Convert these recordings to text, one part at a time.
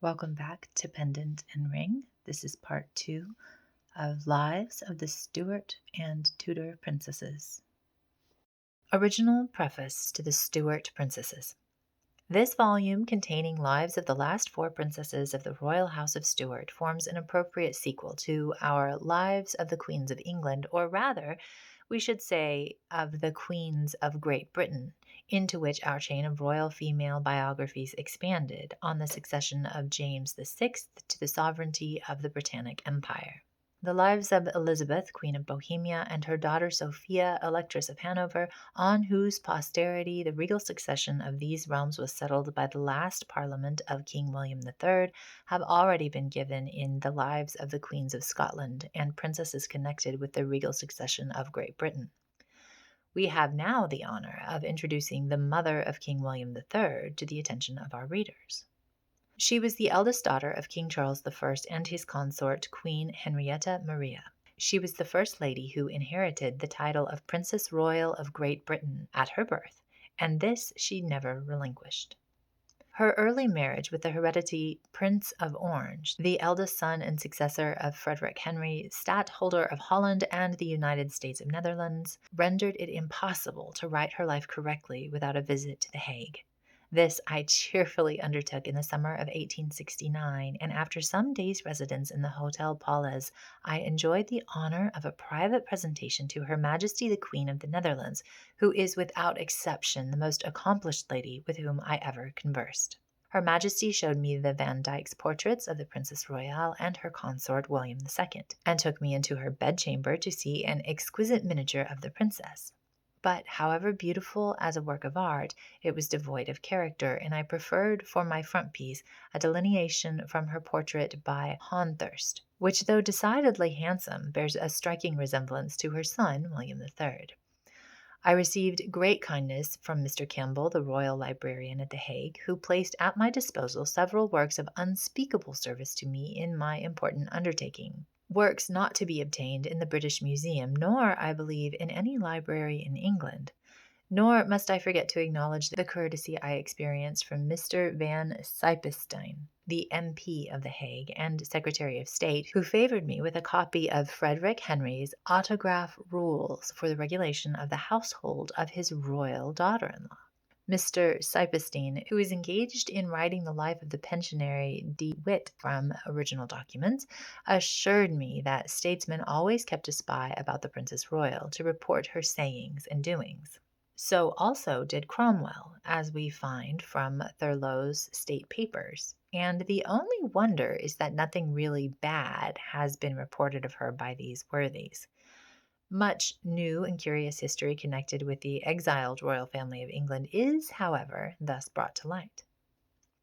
Welcome back to Pendant and Ring. This is part 2 of Lives of the Stuart and Tudor Princesses. Original preface to the Stuart Princesses. This volume, containing lives of the last 4 princesses of the Royal House of Stuart, forms an appropriate sequel to our Lives of the Queens of England, or rather, we should say, of the Queens of Great Britain, into which our chain of royal female biographies expanded on the succession of James VI to the sovereignty of the Britannic Empire. The lives of Elizabeth, Queen of Bohemia, and her daughter Sophia, Electress of Hanover, on whose posterity the regal succession of these realms was settled by the last Parliament of King William III, have already been given in the lives of the Queens of Scotland and princesses connected with the regal succession of Great Britain. We have now the honor of introducing the mother of King William III to the attention of our readers. She was the eldest daughter of King Charles I and his consort, Queen Henrietta Maria. She was the first lady who inherited the title of Princess Royal of Great Britain at her birth, and this she never relinquished. Her early marriage with the hereditary Prince of Orange, the eldest son and successor of Frederick Henry, Stadtholder of Holland and the United States of Netherlands, rendered it impossible to write her life correctly without a visit to The Hague. This I cheerfully undertook in the summer of 1869, and after some days' residence in the Hotel Paulez, I enjoyed the honor of a private presentation to Her Majesty the Queen of the Netherlands, who is without exception the most accomplished lady with whom I ever conversed. Her Majesty showed me the Van Dyck's portraits of the Princess Royale and her consort William II, and took me into her bedchamber to see an exquisite miniature of the princess. But however beautiful as a work of art, it was devoid of character, and I preferred for my frontispiece a delineation from her portrait by Honthurst, which, though decidedly handsome, bears a striking resemblance to her son, William III. I received great kindness from Mr. Campbell, the royal librarian at The Hague, who placed at my disposal several works of unspeakable service to me in my important undertaking. Works not to be obtained in the British Museum, nor, I believe, in any library in England. Nor must I forget to acknowledge the courtesy I experienced from Mr. Van Sijpenstein, the MP of The Hague and Secretary of State, who favored me with a copy of Frederick Henry's autograph rules for the regulation of the household of his royal daughter-in-law. Mr. Sijpenstein, who is engaged in writing the life of the pensionary de Witt from original documents, assured me that statesmen always kept a spy about the Princess Royal to report her sayings and doings. So also did Cromwell, as we find from Thurloe's State Papers, and the only wonder is that nothing really bad has been reported of her by these worthies. Much new and curious history connected with the exiled royal family of England is, however, thus brought to light.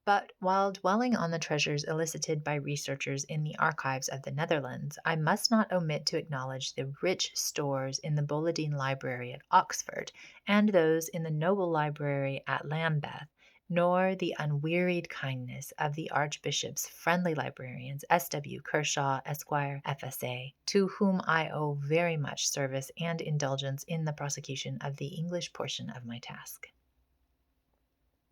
But while dwelling on the treasures elicited by researchers in the archives of the Netherlands, I must not omit to acknowledge the rich stores in the Bolladine Library at Oxford and those in the Noble Library at Lambeth, nor the unwearied kindness of the Archbishop's friendly librarians, S.W. Kershaw, Esquire, F.S.A., to whom I owe very much service and indulgence in the prosecution of the English portion of my task.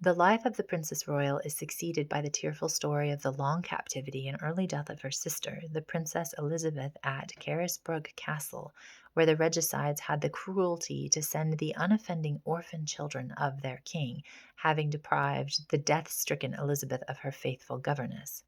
The life of the Princess Royal is succeeded by the tearful story of the long captivity and early death of her sister, the Princess Elizabeth, at Carisbrooke Castle, where the regicides had the cruelty to send the unoffending orphan children of their king, having deprived the death-stricken Elizabeth of her faithful governess.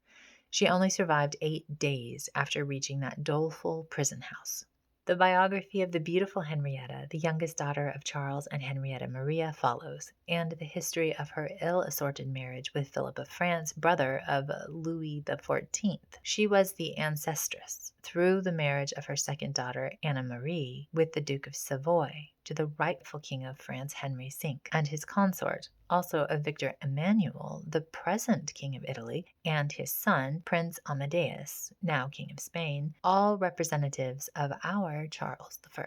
She only survived 8 days after reaching that doleful prison house. The biography of the beautiful Henrietta, the youngest daughter of Charles and Henrietta Maria, follows, and the history of her ill-assorted marriage with Philip of France, brother of Louis XIV. She was the ancestress, through the marriage of her second daughter, Anna Marie, with the Duke of Savoy, to the rightful King of France, Henry V, and his consort, also of Victor Emmanuel, the present King of Italy, and his son, Prince Amadeus, now King of Spain, all representatives of our Charles I.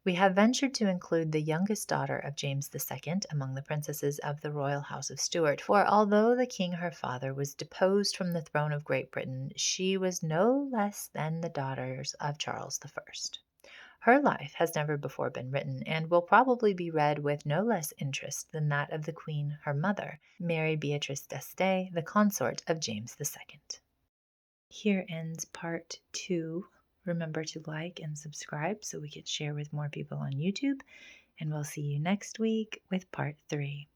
We have ventured to include the youngest daughter of James II among the princesses of the royal house of Stuart, for although the king her father was deposed from the throne of Great Britain, she was no less than the daughters of Charles I. Her life has never before been written and will probably be read with no less interest than that of the Queen, her mother, Mary Beatrice d'Este, the consort of James II. Here ends part 2. Remember to like and subscribe so we can share with more people on YouTube, and we'll see you next week with part 3.